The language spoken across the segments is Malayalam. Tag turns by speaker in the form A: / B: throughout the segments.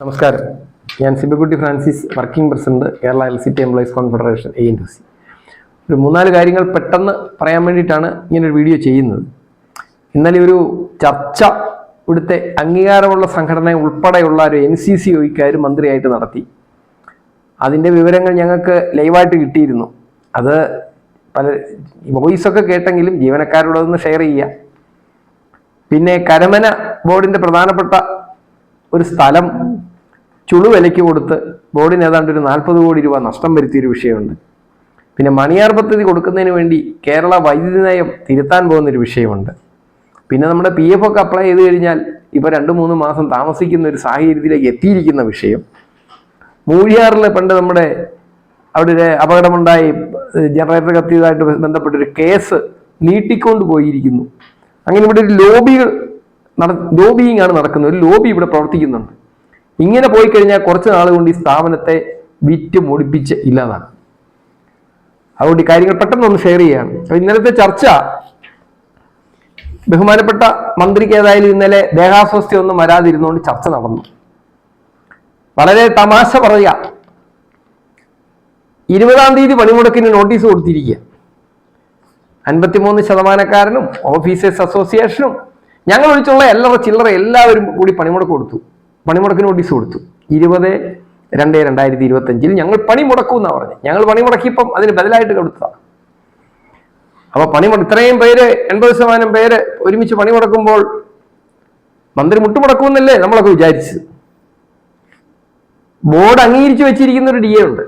A: നമസ്കാരം. ഞാൻ Sibikutty Francis, working president, Kerala LCT employees confederation ANTC. ഒരു 3-4 കാര്യങ്ങൾ പെട്ടെന്ന് പറയാൻ വേണ്ടിയിട്ടാണ് ഇങ്ങനൊരു വീഡിയോ ചെയ്യുന്നത്. ഇന്നലെ ഒരു ചർച്ച ഇവിടുത്തെ അംഗീകാരമുള്ള സംഘടന ഉൾപ്പെടെയുള്ള ഒരു NCCOക്കാർ മന്ത്രിയായിട്ട് നടത്തി. അതിൻ്റെ വിവരങ്ങൾ ഞങ്ങൾക്ക് ലൈവായിട്ട് കിട്ടിയിരുന്നു. അത് പല വോയിസൊക്കെ കേട്ടെങ്കിലും ജീവനക്കാരോടൊന്ന് ഷെയർ ചെയ്യുക. പിന്നെ കരമന ബോർഡിൻ്റെ പ്രധാനപ്പെട്ട ഒരു സ്ഥലം ചുളുവിലയ്ക്ക് കൊടുത്ത് ബോർഡിന് ഏതാണ്ട് ഒരു 40 കോടി രൂപ നഷ്ടം വരുത്തിയൊരു വിഷയമുണ്ട്. പിന്നെ മണിയാർ പദ്ധതി കൊടുക്കുന്നതിന് വേണ്ടി കേരള വൈദ്യുതി നയം തിരുത്താൻ പോകുന്നൊരു വിഷയമുണ്ട്. പിന്നെ നമ്മുടെ PF ഒക്കെ അപ്ലൈ ചെയ്ത് കഴിഞ്ഞാൽ ഇപ്പോൾ 2-3 മാസം താമസിക്കുന്ന ഒരു സാഹചര്യത്തിലേക്ക് എത്തിയിരിക്കുന്ന വിഷയം. മൂഴിയാറിൽ പണ്ട് നമ്മുടെ അവിടെ ഒരു അപകടമുണ്ടായി, ജനറേറ്റർ കത്തിയതായിട്ട് ബന്ധപ്പെട്ടൊരു കേസ് നീട്ടിക്കൊണ്ട് പോയിരിക്കുന്നു. അങ്ങനെ ഇവിടെ ഒരു ലോബിയിങ് ആണ് നടക്കുന്നത്. ഒരു ലോബി ഇവിടെ പ്രവർത്തിക്കുന്നുണ്ട്. ഇങ്ങനെ പോയി കഴിഞ്ഞാൽ കുറച്ച് നാൾ കൊണ്ട് ഈ സ്ഥാപനത്തെ വിറ്റ് മുടിപ്പിച്ച് ഇല്ലാതാണ്. അതുകൊണ്ട് ഈ കാര്യങ്ങൾ പെട്ടെന്നൊന്ന് ഷെയർ ചെയ്യുകയാണ്. ഇന്നലത്തെ ചർച്ച ബഹുമാനപ്പെട്ട മന്ത്രിക്ക് ഏതായാലും ഇന്നലെ ദേഹാസ്വസ്ഥയൊന്നും വരാതിരുന്നുകൊണ്ട് ചർച്ച നടന്നു. വളരെ തമാശ പറയുക, 20-ാം തീയതി പണിമുടക്കിന് നോട്ടീസ് കൊടുത്തിരിക്കുക. 53% ഓഫീസേഴ്സ് അസോസിയേഷനും ഞങ്ങൾ ഒഴിച്ചുള്ള ചില്ലറ എല്ലാവരും കൂടി പണിമുടക്ക് നോട്ടീസ് കൊടുത്തു. 20/2/2025 ഞങ്ങൾ പണിമുടക്കും എന്നാണ് പറഞ്ഞത്. ഞങ്ങൾ പണിമുടക്കിയപ്പം അതിന് ബദലായിട്ട് കൊടുത്തതാണ്. അപ്പൊ ഇത്രയും പേര് 80% പേര് ഒരുമിച്ച് പണിമുടക്കുമ്പോൾ മന്ത്രി മുട്ടുമുടക്കുമെന്നല്ലേ നമ്മളൊക്കെ വിചാരിച്ചത്. ബോർഡ് അംഗീകരിച്ചു വെച്ചിരിക്കുന്ന ഒരു DA ഉണ്ട്,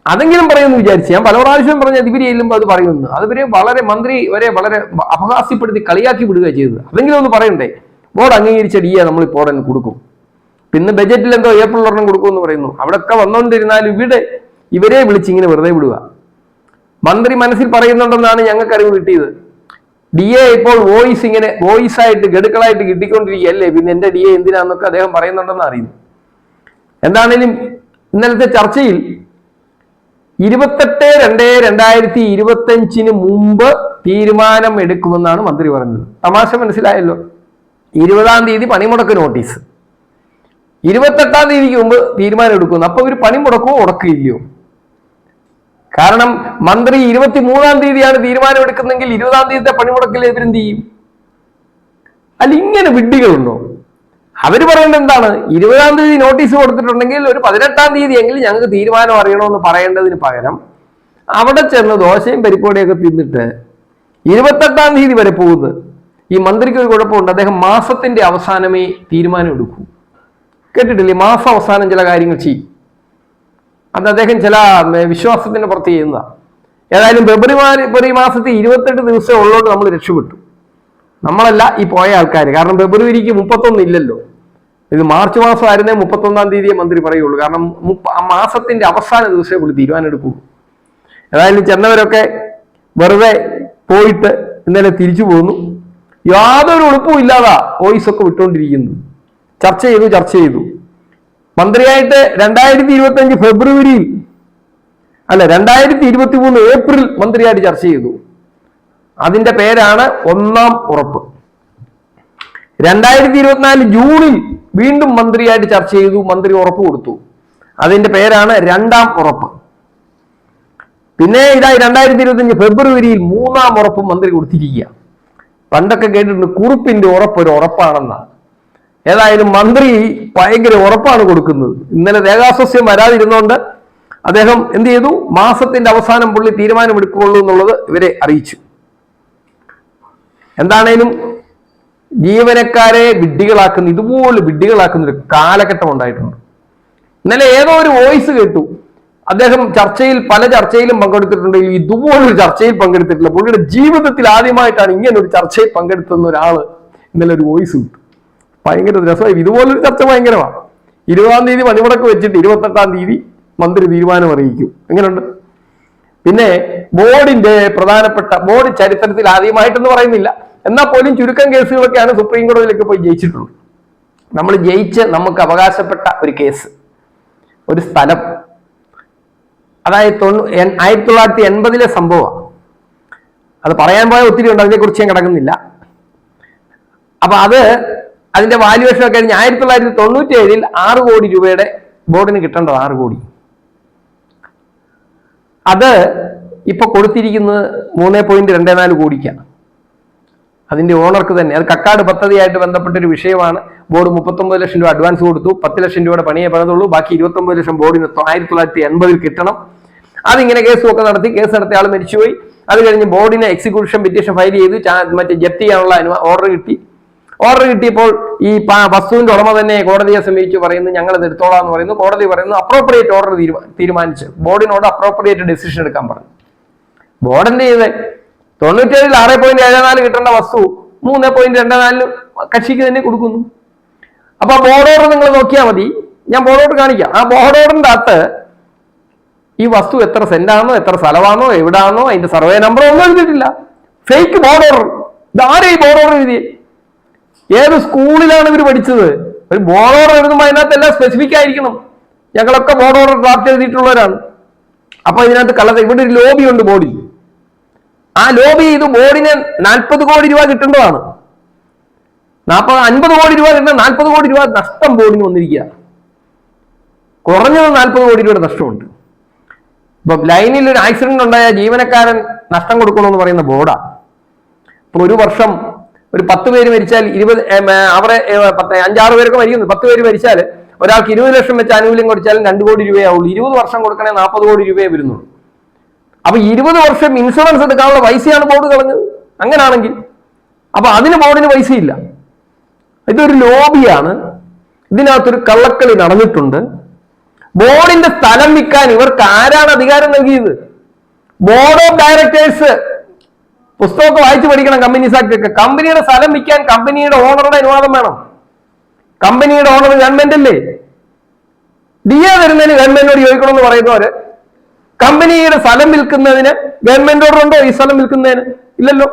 A: അതെങ്കിലും പറയുമെന്ന് വിചാരിച്ചു. ഞാൻ പല പ്രാവശ്യം പറഞ്ഞ ഇവര് ചെല്ലുമ്പോൾ അത് പറയുന്നു. അതുവരെ മന്ത്രി വരെ വളരെ അപഹാസ്യപ്പെടുത്തി കളിയാക്കി വിടുക ചെയ്തത്. അതെങ്കിലും ഒന്ന് പറയണ്ടേ. ബോർഡ് അംഗീകരിച്ച DA നമ്മളിപ്പോൾ ഉടൻ കൊടുക്കും. പിന്നെ ബജറ്റിൽ എന്തോ ഏപ്രിൽ 1 കൊടുക്കുമെന്ന് പറയുന്നു. അവിടെയൊക്കെ വന്നുകൊണ്ടിരുന്നാലും ഇവരെ വിളിച്ചിങ്ങനെ വെറുതെ വിടുക. മന്ത്രി മനസ്സിൽ പറയുന്നുണ്ടെന്നാണ് ഞങ്ങൾക്ക് അറിവ് കിട്ടിയത്. DA ഇപ്പോൾ വോയിസായിട്ട് ഗഡുക്കളായിട്ട് കിട്ടിക്കൊണ്ടിരിക്കുകയല്ലേ, പിന്നെ എന്റെ DA എന്തിനാന്നൊക്കെ അദ്ദേഹം പറയുന്നുണ്ടെന്ന് അറിയുന്നു. എന്താണേലും ഇന്നലത്തെ ചർച്ചയിൽ 28/2/2025 മുമ്പ് തീരുമാനം എടുക്കുമെന്നാണ് മന്ത്രി പറഞ്ഞത്. തമാശ മനസ്സിലായല്ലോ. 20-ാം തീയതി പണിമുടക്ക് നോട്ടീസ്, 28-ാം തീയതിക്ക് മുമ്പ് തീരുമാനം എടുക്കുന്നു. അപ്പൊ ഒരു പണിമുടക്കോ ഉടക്കില്ലയോ? കാരണം മന്ത്രി 23-ാം തീയതിയാണ് തീരുമാനം എടുക്കുന്നെങ്കിൽ 20-ാം തീയതിത്തെ പണിമുടക്കിൽ ഇവരെന്ത് ചെയ്യും? അല്ല, ഇങ്ങനെ വിഡ്ഢികളുണ്ടോ? അവര് പറയേണ്ടത് എന്താണ്? 20-ാം തീയതി നോട്ടീസ് കൊടുത്തിട്ടുണ്ടെങ്കിൽ ഒരു 18-ാം തീയതി എങ്കിലും ഞങ്ങൾക്ക് തീരുമാനം അറിയണമെന്ന് പറയേണ്ടതിന് പകരം അവിടെ ചെന്ന് ദോശയും പരിപ്പോടിയൊക്കെ തിന്നിട്ട് 28-ാം തീയതി വരെ പോകുന്നത്. ഈ മന്ത്രിക്ക് ഒരു കുഴപ്പമുണ്ട്, അദ്ദേഹം മാസത്തിന്റെ അവസാനമേ തീരുമാനം എടുക്കൂ. കേട്ടിട്ടില്ലേ? മാസം അവസാനം ചില കാര്യങ്ങൾ ചെയ്യും. അത് അദ്ദേഹം ചില വിശ്വാസത്തിന്റെ പുറത്ത് ചെയ്യുന്നതാണ്. ഏതായാലും ഫെബ്രുവരി മാസത്തിൽ 28 ദിവസം ഉള്ളതുകൊണ്ട് നമ്മൾ രക്ഷപ്പെട്ടു. നമ്മളല്ല ഈ പോയ ആൾക്കാർ. കാരണം ഫെബ്രുവരിക്ക് 31 ഇല്ലല്ലോ. ഇത് മാർച്ച് മാസം ആയിരുന്നേ 31-ാം തീയതിയെ മന്ത്രി പറയുള്ളൂ. കാരണം ആ മാസത്തിന്റെ അവസാന ദിവസമേ പുള്ളി തീരുമാനം എടുക്കുള്ളൂ. ഏതായാലും ചെന്നവരൊക്കെ വെറുതെ പോയിട്ട് ഇന്നലെ തിരിച്ചു പോന്നു. യാതൊരു എളുപ്പവും ഇല്ലാതാ വോയിസൊക്കെ വിട്ടുകൊണ്ടിരിക്കുന്നു. ചർച്ച ചെയ്തു. മന്ത്രിയായിട്ട് 2025 ഫെബ്രുവരിയിൽ 2023 ഏപ്രിൽ മന്ത്രിയായിട്ട് ചർച്ച ചെയ്തു. അതിന്റെ പേരാണ് 1-ാം ഉറപ്പ്. 2024 ജൂണിൽ വീണ്ടും മന്ത്രിയായിട്ട് ചർച്ച ചെയ്തു, മന്ത്രി ഉറപ്പ് കൊടുത്തു. അതിന്റെ പേരാണ് 2-ാം ഉറപ്പ്. പിന്നെ 2025 ഫെബ്രുവരിയിൽ 3-ാം ഉറപ്പ് മന്ത്രി കൊടുത്തിരിക്കുക. പണ്ടൊക്കെ കേട്ടിട്ടുണ്ട് കുറുപ്പിന്റെ ഉറപ്പ് ഒരു ഉറപ്പാണെന്നാണ്. ഏതായാലും മന്ത്രി ഭയങ്കര ഉറപ്പാണ് കൊടുക്കുന്നത്. ഇന്നലെ ദേഹാസ്വസ്ഥ്യം വരാതിരുന്നോണ്ട് അദ്ദേഹം എന്ത് ചെയ്തു? മാസത്തിന്റെ അവസാനം പുള്ളി തീരുമാനമെടുക്കുള്ളൂ എന്നുള്ളത് ഇവരെ അറിയിച്ചു. എന്താണേലും ജീവനക്കാരെ ഇതുപോലെ വിഡ്ഢികളാക്കുന്ന ഒരു കാലഘട്ടം ഉണ്ടായിട്ടുണ്ട്. ഇന്നലെ ഏതോ ഒരു വോയിസ് കേട്ടു. അദ്ദേഹം പല ചർച്ചയിലും പങ്കെടുത്തിട്ടുണ്ടെങ്കിൽ ഇതുപോലൊരു ചർച്ചയിൽ പങ്കെടുത്തിട്ടില്ല. പുള്ളിയുടെ ജീവിതത്തിൽ ആദ്യമായിട്ടാണ് ഇങ്ങനെ ഒരു ചർച്ചയിൽ പങ്കെടുത്തുന്ന ഒരാള് ഇന്നലെ ഒരു വോയിസ് കിട്ടും. ഭയങ്കര രസമായി. ഇതുപോലൊരു ചർച്ച ഭയങ്കരമാണ്. 20-ാം തീയതി പണിമുടക്ക് വെച്ചിട്ട് 28-ാം തീയതി മന്ത്രി തീരുമാനം അറിയിക്കും. എങ്ങനെയുണ്ട്? പിന്നെ ബോർഡ് ചരിത്രത്തിൽ ആദ്യമായിട്ടെന്ന് പറയുന്നില്ല, എന്നാൽ പോലും ചുരുക്കം കേസുകളൊക്കെയാണ് സുപ്രീം കോടതിയിലൊക്കെ പോയി ജയിച്ചിട്ടുള്ളത്. നമ്മൾ നമുക്ക് അവകാശപ്പെട്ട ഒരു കേസ്, ഒരു സ്ഥലം, അതായത് 1980-ലെ സംഭവമാണ്. അത് പറയാൻ പോയ ഒത്തിരി ഉണ്ട്, അതിനെക്കുറിച്ച് ഞാൻ കിടക്കുന്നില്ല. അപ്പൊ അത് അതിന്റെ വാല്യുവേഷൻ ഒക്കെ കഴിഞ്ഞ് 1997 6 കോടി രൂപയുടെ ബോർഡിന് കിട്ടേണ്ടത് 6 കോടി. അത് ഇപ്പൊ കൊടുത്തിരിക്കുന്നത് 3.24 കോടിക്കാണ്. അതിന്റെ ഓണർക്ക് തന്നെ. അത് കക്കാട് പദ്ധതിയായിട്ട് ബന്ധപ്പെട്ട ഒരു വിഷയമാണ്. ബോർഡ് 39 ലക്ഷം രൂപ അഡ്വാൻസ് കൊടുത്തു. 10 ലക്ഷം രൂപയുടെ പണിയെ പണിതുള്ളൂ. ബാക്കി 29 ലക്ഷം ബോർഡിന് 1980 കിട്ടണം. അതിങ്ങനെ കേസുമൊക്കെ നടത്തി. കേസ് നടത്തിയ ആൾ മരിച്ചുപോയി. അത് കഴിഞ്ഞ് ബോർഡിന് എക്സിക്യൂഷൻ പെറ്റീഷൻ ഫയൽ ചെയ്തു. മറ്റേ ജപ്തി ചെയ്യാനുള്ള ഓർഡർ കിട്ടി. ഓർഡർ കിട്ടിയപ്പോൾ ഈ വസ്തുവിന്റെ ഉടമ തന്നെ കോടതിയെ സമീപിച്ച് പറയുന്നു ഞങ്ങൾ ഇത് എടുത്തോളാം എന്ന് പറയുന്നു. കോടതി പറയുന്നു അപ്രോപ്രിയേറ്റ് ഓർഡർ തീരുമാനിച്ചു. ബോർഡിനോട് അപ്രോപ്രിയേറ്റ് ഡിസിഷൻ എടുക്കാൻ പറഞ്ഞു. ബോർഡ് എന്ത് ചെയ്ത് 97 6.74 കിട്ടേണ്ട വസ്തു 3.24 കക്ഷിക്ക് തന്നെ കൊടുക്കുന്നു. അപ്പൊ ബോർഡ് ഓർഡർ നിങ്ങൾ നോക്കിയാൽ മതി. ഞാൻ ബോർഡ് ഓർഡർ കാണിക്കാം. ആ ബോർഡ് ഓർഡറിന്റെ അകത്ത് ഈ വസ്തു എത്ര സെന്റാണോ, എത്ര സ്ഥലമാണോ, എവിടാണോ, അതിന്റെ സർവേ നമ്പറോ ഒന്നും എഴുതിയിട്ടില്ല. Fake board order. ഇതാരെ ഈ ബോർഡ് ഓർഡർ എഴുതി? ഏത് സ്കൂളിലാണ് ഇവർ പഠിച്ചത്? ഒരു ബോർഡ് ഓർഡർ എഴുതുമ്പോൾ അതിനകത്ത് എല്ലാം സ്പെസിഫിക് ആയിരിക്കണം. ഞങ്ങളൊക്കെ ബോർഡ് ഓർഡർ ഡ്രാഫ്റ്റ് എഴുതിയിട്ടുള്ളവരാണ്. അപ്പൊ ഇതിനകത്ത് ഇവിടെ ഒരു ലോബി ഉണ്ട് ബോർഡിൽ. ആ ലോബി ഇത് ബോർഡിന് 40 കോടി രൂപ കിട്ടേണ്ടതാണ്. 50 കോടി രൂപ കിട്ടുന്ന 40 കോടി രൂപ നഷ്ടം ബോർഡിന് വന്നിരിക്കുക. കുറഞ്ഞത് 40 കോടി രൂപയുടെ നഷ്ടമുണ്ട്. ഇപ്പൊ ലൈനിൽ ഒരു ആക്സിഡന്റ് ഉണ്ടായ ജീവനക്കാരൻ നഷ്ടം കൊടുക്കണമെന്ന് പറയുന്ന ബോർഡാണ്. ഇപ്പൊ ഒരു വർഷം ഒരു 10 പേര് മരിച്ചാൽ 20 അവരെ 5-6 പേരൊക്കെ മരിക്കുന്നു. 10 പേര് മരിച്ചാൽ ഒരാൾക്ക് 20 ലക്ഷം വെച്ച് ആനുകൂല്യം കൊടുത്താലും 2 കോടി രൂപയാവുള്ളൂ. 20 വർഷം കൊടുക്കണേ 40 കോടി രൂപയെ വരുന്നുള്ളൂ. അപ്പൊ 20 വർഷം ഇൻഷുറൻസ് എടുക്കാനുള്ള പൈസയാണ് ബോർഡ് കളഞ്ഞത്. അങ്ങനാണെങ്കിൽ അപ്പൊ അതിന് ബോർഡിന് പൈസയില്ല. ഇതൊരു ലോബിയാണ്. ഇതിനകത്തൊരു കള്ളക്കളി നടന്നിട്ടുണ്ട്. ബോർഡിന്റെ സ്ഥലം വിൽക്കാൻ ഇവർക്ക് ആരാണ് അധികാരം നൽകിയത്? Board of directors. പുസ്തകമൊക്കെ വായിച്ചു പഠിക്കണം. കമ്പനീസ് ആക്ട് ഒക്കെ. കമ്പനിയുടെ സ്ഥലം വിൽക്കാൻ കമ്പനിയുടെ ഓണറുടെ അനുവാദം വേണം. കമ്പനിയുടെ ഓണർ ഗവൺമെന്റ് അല്ലേ? DA വരുന്നതിന് ഗവൺമെന്റിനോട് ചോദിക്കണമെന്ന് പറയുന്നവര് കമ്പനിയുടെ സ്ഥലം വിൽക്കുന്നതിന് ഗവൺമെന്റ് ഓർഡർ ഉണ്ടോ? ഈ സ്ഥലം വിൽക്കുന്നതിന് ഇല്ലല്ലോ.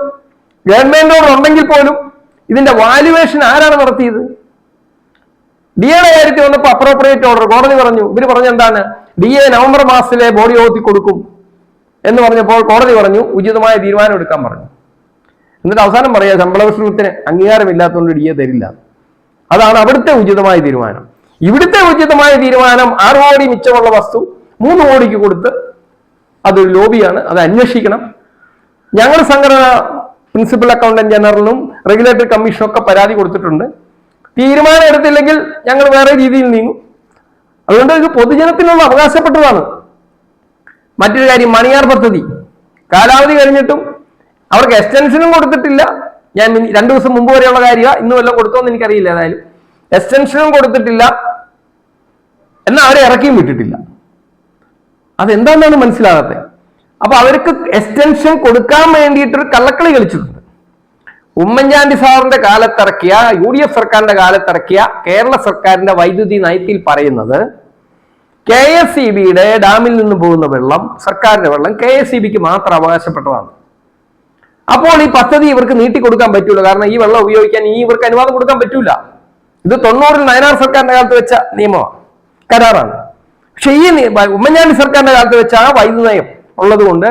A: ഗവൺമെന്റ് ഓർഡർ ഉണ്ടെങ്കിൽ പോലും ഇതിന്റെ വാല്യുവേഷൻ ആരാണ് നടത്തിയത്? DA കാര്യത്തിൽ വന്നപ്പോ അപ്രോപ്രിയേറ്റ് ഓർഡർ കോടതി പറഞ്ഞു. ഇവര് പറഞ്ഞ എന്താണ്? DA നവംബർ മാസത്തിലെ ബോഡി യോഗത്തിൽ കൊടുക്കും എന്ന് പറഞ്ഞപ്പോൾ കോടതി പറഞ്ഞു ഉചിതമായ തീരുമാനം എടുക്കാൻ പറഞ്ഞു. എന്നിട്ട് അവസാനം പറയാ ശമ്പള വിഷയത്തിന് അംഗീകാരമില്ലാത്തതുകൊണ്ട് DA തരില്ല. അതാണ് അവിടുത്തെ ഉചിതമായ തീരുമാനം. ഇവിടുത്തെ ഉചിതമായ തീരുമാനം 6 കോടി മിച്ചമുള്ള വസ്തു 3 കോടിക്ക് കൊടുത്ത് അതൊരു ലോബിയാണ്. അത് അന്വേഷിക്കണം. ഞങ്ങൾ സംഘടന പ്രിൻസിപ്പൽ അക്കൗണ്ടന്റ് ജനറലിനും റെഗുലേറ്ററി കമ്മീഷനും ഒക്കെ പരാതി കൊടുത്തിട്ടുണ്ട്. തീരുമാനം എടുത്തില്ലെങ്കിൽ ഞങ്ങൾ വേറെ രീതിയിൽ നീങ്ങും. അതുകൊണ്ട് ഇത് പൊതുജനത്തിനുള്ള അവകാശപ്പെട്ടതാണ്. മറ്റൊരു കാര്യം, മണിയാർ പദ്ധതി കാലാവധി കഴിഞ്ഞിട്ടും അവർക്ക് എക്സ്റ്റൻഷനും കൊടുത്തിട്ടില്ല. ഞാൻ 2 ദിവസം മുമ്പ് വരെയുള്ള കാര്യമാണ്. ഇന്നും എല്ലാം കൊടുത്തോന്ന് എനിക്കറിയില്ല. ഏതായാലും എക്സ്റ്റൻഷനും കൊടുത്തിട്ടില്ല, എന്നാൽ അവരെ ഇറക്കിയും വിട്ടിട്ടില്ല. അതെന്താണെന്നാണ് മനസ്സിലാകാത്തത്. അപ്പൊ അവർക്ക് എക്സ്റ്റൻഷൻ കൊടുക്കാൻ വേണ്ടിയിട്ടൊരു കള്ളക്കളി കളിച്ചിട്ടുണ്ട്. ഉമ്മൻചാണ്ടി സാറിന്റെ കാലത്തിറക്കിയ, UDF സർക്കാരിന്റെ കാലത്തിറക്കിയ കേരള സർക്കാരിന്റെ വൈദ്യുതി നയത്തിൽ പറയുന്നത് KSEBയുടെ ഡാമിൽ നിന്ന് പോകുന്ന വെള്ളം, സർക്കാരിന്റെ വെള്ളം KSEBക്ക് മാത്രം അവകാശപ്പെട്ടതാണ്. അപ്പോൾ ഈ പദ്ധതി ഇവർക്ക് നീട്ടിക്കൊടുക്കാൻ പറ്റൂല. കാരണം ഈ വെള്ളം ഉപയോഗിക്കാൻ ഇവർക്ക് അനുവാദം കൊടുക്കാൻ പറ്റൂല. ഇത് 90-ൽ നയനാർ സർക്കാരിന്റെ കാലത്ത് വെച്ച നിയമമാണ്, കരാറാണ്. പക്ഷെ ഈ ഉമ്മൻചാണ്ടി സർക്കാരിന്റെ കാലത്ത് വെച്ച ആ വൈദ്യുതി നയം ഉള്ളത് കൊണ്ട്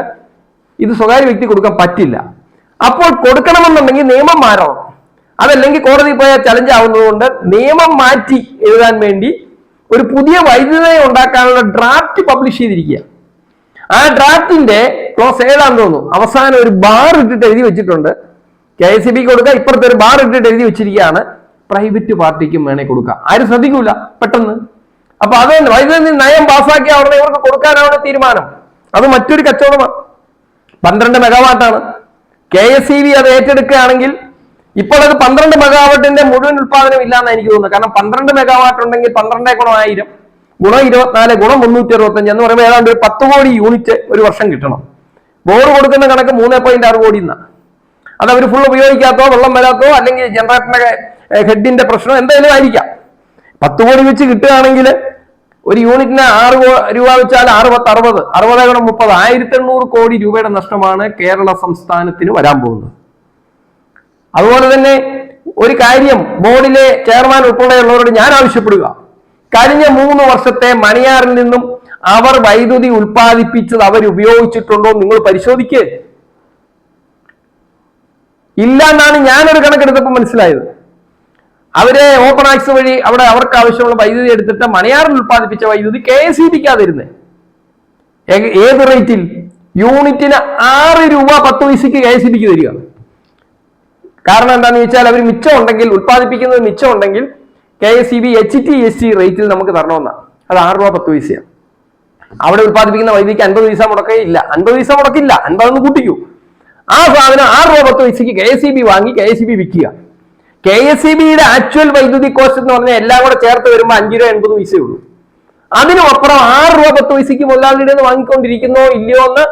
A: ഇത് സ്വകാര്യ വ്യക്തി കൊടുക്കാൻ പറ്റില്ല. അപ്പോൾ കൊടുക്കണമെന്നുണ്ടെങ്കിൽ നിയമം മാറണം. അതല്ലെങ്കിൽ കോടതി പോയാൽ ചലഞ്ച് ആവുന്നത് കൊണ്ട് നിയമം മാറ്റി എഴുതാൻ വേണ്ടി ഒരു പുതിയ വൈദ്യുതി നയം ഉണ്ടാക്കാനുള്ള ഡ്രാഫ്റ്റ് പബ്ലിഷ് ചെയ്തിരിക്കുക. ആ ഡ്രാഫ്റ്റിന്റെ ക്ലോസ് 7 തോന്നുന്നു. അവസാനം ഒരു ബാർ ഇട്ടിട്ട് എഴുതി വെച്ചിട്ടുണ്ട്. KSEB കൊടുക്കുക, ഇപ്പുറത്തെ ഒരു ബാർ ഇട്ടിട്ട് എഴുതി വെച്ചിരിക്കുകയാണ് പ്രൈവറ്റ് പാർട്ടിക്കും വേണേ കൊടുക്കാം. ആരും ശ്രദ്ധിക്കൂല പെട്ടെന്ന്. അപ്പൊ അതുകൊണ്ട് വൈദ്യുതി നയം പാസ്സാക്കിയ ഉടനെ ഇവർക്ക് കൊടുക്കാനാണ് തീരുമാനം. അത് മറ്റൊരു കച്ചവടമാണ്. 12 മെഗാവാട്ടാണ്. KSEB അത് ഏറ്റെടുക്കുകയാണെങ്കിൽ ഇപ്പോൾ അത് 12 മെഗാവാട്ടിന്റെ മുഴുവൻ ഉത്പാദനം ഇല്ലാന്ന് എനിക്ക് തോന്നുന്നു. കാരണം 12 മെഗാവാട്ട് ഉണ്ടെങ്കിൽ 12 ഗുണം 1000 ഗുണം 24 ഗുണം 365 എന്ന് പറയുമ്പോൾ ഏതാണ്ട് ഒരു 10 കോടി യൂണിറ്റ് ഒരു വർഷം കിട്ടണം. ബോർഡ് കൊടുക്കുന്ന കണക്ക് 3.6 കോടി എന്നാ. അത് അവർ ഫുൾ ഉപയോഗിക്കാത്തോ വെള്ളം വരാത്തോ അല്ലെങ്കിൽ ജനറേറ്ററിന്റെ ഹെഡിന്റെ പ്രശ്നം എന്തായാലും ആയിരിക്കാം. 10 കോടി വെച്ച് കിട്ടുകയാണെങ്കിൽ ഒരു യൂണിറ്റിന് 6 രൂപ വെച്ചാൽ 6 10 60 60 ഗുണം 30 1800 കോടി രൂപയുടെ നഷ്ടമാണ് കേരള സംസ്ഥാനത്തിന് വരാൻ പോകുന്നത്. അതുപോലെ തന്നെ ഒരു കാര്യം ബോർഡിലെ ചെയർമാൻ ഉൾപ്പെടെയുള്ളവരോട് ഞാൻ ആവശ്യപ്പെടുക, കഴിഞ്ഞ 3 വർഷത്തെ മണിയാറിൽ നിന്നും അവർ വൈദ്യുതി ഉൽപ്പാദിപ്പിച്ചത് അവർ ഉപയോഗിച്ചിട്ടുണ്ടോ നിങ്ങൾ പരിശോധിക്കുക. ഇല്ല എന്നാണ് ഞാനൊരു കണക്കെടുത്തപ്പോൾ മനസ്സിലായത്. അവരെ ഓപ്പൺ ആക്സ് വഴി അവിടെ അവർക്ക് ആവശ്യമുള്ള വൈദ്യുതി എടുത്തിട്ട് മണിയാറിൽ ഉത്പാദിപ്പിച്ച വൈദ്യുതി KSEBിക്കാതിരുന്നേ. ഏത് റേറ്റിൽ? യൂണിറ്റിന് 6 രൂപ 10 പൈസക്ക് KSEBിക്ക് തരിക. കാരണം എന്താണെന്ന് വെച്ചാൽ അവർ മിച്ചം ഉണ്ടെങ്കിൽ, ഉത്പാദിപ്പിക്കുന്നത് മിച്ചം ഉണ്ടെങ്കിൽ KSEB HTST റേറ്റിൽ നമുക്ക് തരണമെന്നാണ്. അത് 6 രൂപ 10 പൈസയാണ്. അവിടെ ഉത്പാദിപ്പിക്കുന്ന വൈദ്യുതിക്ക് 50 പൈസ മുടക്കില്ല, 50 പൈസ മുടക്കില്ല, 50 കൂട്ടിക്കൂ. ആ സാധനം 6 രൂപ 10 പൈസക്ക് KSEB വാങ്ങി KSEB വിൽക്കുക. KSEBയുടെ ആക്ച്വൽ വൈദ്യുതി കോസ്റ്റ് എന്ന് പറഞ്ഞാൽ എല്ലാം കൂടെ ചേർത്ത് വരുമ്പോൾ 5 രൂപ 80 പൈസയേ ഉള്ളൂ. അതിനും അപ്പുറം 6 രൂപ 10 പൈസക്ക് മുതലാളിയുടെ വാങ്ങിക്കൊണ്ടിരിക്കുന്നോ ഇല്ലയോ എന്ന്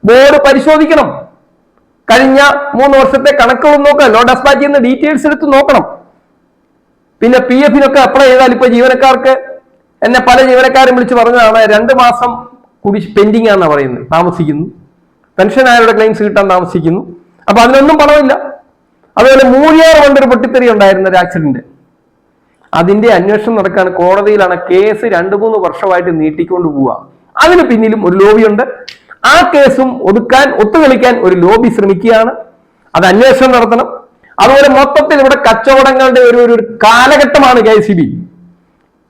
A: ബോർഡ് പരിശോധിക്കണം. കഴിഞ്ഞ 3 വർഷത്തെ കണക്കുകൾ നോക്കുക, ലോ ഡെസ്പാച്ചിൽ നിന്ന് ഡീറ്റെയിൽസ് എടുത്ത് നോക്കണം. പിന്നെ PF-നൊക്കെ അപ്ലൈ ചെയ്താൽ ഇപ്പൊ ജീവനക്കാർക്ക് എന്നെ പല ജീവനക്കാരും വിളിച്ച് പറഞ്ഞതാണ് 2 മാസം കൂടി പെൻഡിങ് ആണെന്ന് പറയുന്നത്, താമസിക്കുന്നു. പെൻഷനായവരുടെ ക്ലെയിംസ് കിട്ടാൻ താമസിക്കുന്നു. അപ്പൊ അതിനൊന്നും പണമില്ല. അതുപോലെ മൂഴിയാർ കൊണ്ടൊരു പൊട്ടിത്തെറി ഉണ്ടായിരുന്ന ഒരു ആക്സിഡന്റ്, അതിന്റെ അന്വേഷണം നടക്കാണ്, കോടതിയിലാണ്. കേസ് 2-3 വർഷമായിട്ട് നീട്ടിക്കൊണ്ട് പോവുക. അതിന് പിന്നിലും ഒരു ലോബിയുണ്ട്. ആ കേസും ഒത്തുകളിക്കാൻ ഒരു ലോബി ശ്രമിക്കുകയാണ്. അത് അന്വേഷണം നടത്തണം. അതുപോലെ മൊത്തത്തിൽ ഇവിടെ കച്ചവടങ്ങളുടെ ഒരു കാലഘട്ടമാണ് KSEB.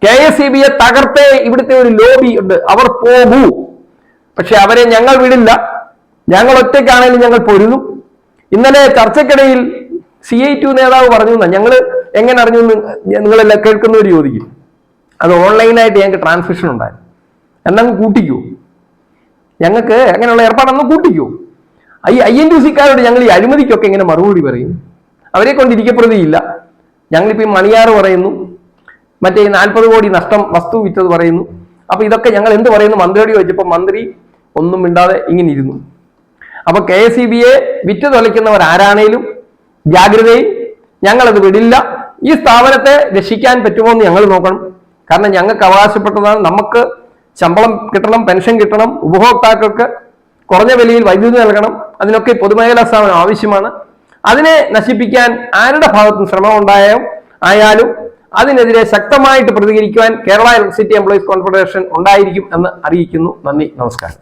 A: KSEBയെ തകർത്തേ ഇവിടുത്തെ ഒരു ലോബി ഉണ്ട്, അവർ പോകൂ. പക്ഷെ അവരെ ഞങ്ങൾ വിടില്ല. ഞങ്ങൾ ഒറ്റയ്ക്കാണെങ്കിലും ഞങ്ങൾ പൊരുതും. ഇന്നലെ ചർച്ചയ്ക്കിടയിൽ CI2 നേതാവ് പറഞ്ഞു, ഞങ്ങൾ എങ്ങനെ അറിഞ്ഞു നിങ്ങളെല്ലാം കേൾക്കുന്നവർ ചോദിക്കും. അത് ഓൺലൈനായിട്ട് ഞങ്ങൾക്ക് ട്രാൻസ്മിഷൻ ഉണ്ടായി, എന്നങ്ങ് കൂട്ടിക്കൂ. ഞങ്ങൾക്ക് അങ്ങനെയുള്ള ഏർപ്പാടൊന്നും കൂട്ടിക്കൂ. INTUC-ക്കാരോട് ഞങ്ങൾ ഈ അഴിമതിക്കൊക്കെ എങ്ങനെ മറുപടി പറയും? അവരെ കൊണ്ടിരിക്കപ്പെടുകയില്ല. ഞങ്ങളിപ്പോ ഈ മണിയാറ് പറയുന്നു, മറ്റേ 40 കോടി നഷ്ടം വസ്തു വിറ്റത് പറയുന്നു. അപ്പൊ ഇതൊക്കെ ഞങ്ങൾ എന്ത് പറയുന്നു? മന്ത്രിയോട് ചോദിച്ചപ്പോ മന്ത്രി ഒന്നും മിണ്ടാതെ ഇങ്ങനെ ഇരുന്നു. അപ്പൊ KSEBയെ വിറ്റ് തൊലയ്ക്കുന്നവർ ആരാണേലും ജാഗ്രതയിൽ, ഞങ്ങളത് വിടില്ല. ഈ സ്ഥാപനത്തെ രക്ഷിക്കാൻ പറ്റുമോ എന്ന് ഞങ്ങൾ നോക്കണം. കാരണം ഞങ്ങൾക്ക് അവകാശപ്പെട്ടതാണ്. നമുക്ക് ശമ്പളം കിട്ടണം, പെൻഷൻ കിട്ടണം, ഉപഭോക്താക്കൾക്ക് കുറഞ്ഞ വിലയിൽ വൈദ്യുതി നൽകണം. അതിനൊക്കെ പൊതുമേഖലാ സ്ഥാപനം ആവശ്യമാണ്. അതിനെ നശിപ്പിക്കാൻ ആരുടെ ഭാഗത്തും ശ്രമം ആയാലും അതിനെതിരെ ശക്തമായിട്ട് പ്രതികരിക്കുവാൻ കേരള ഇലക്ട്രിസിറ്റി എംപ്ലോയീസ് കോൺഫെഡറേഷൻ ഉണ്ടായിരിക്കും എന്ന് അറിയിക്കുന്നു. നന്ദി, നമസ്കാരം.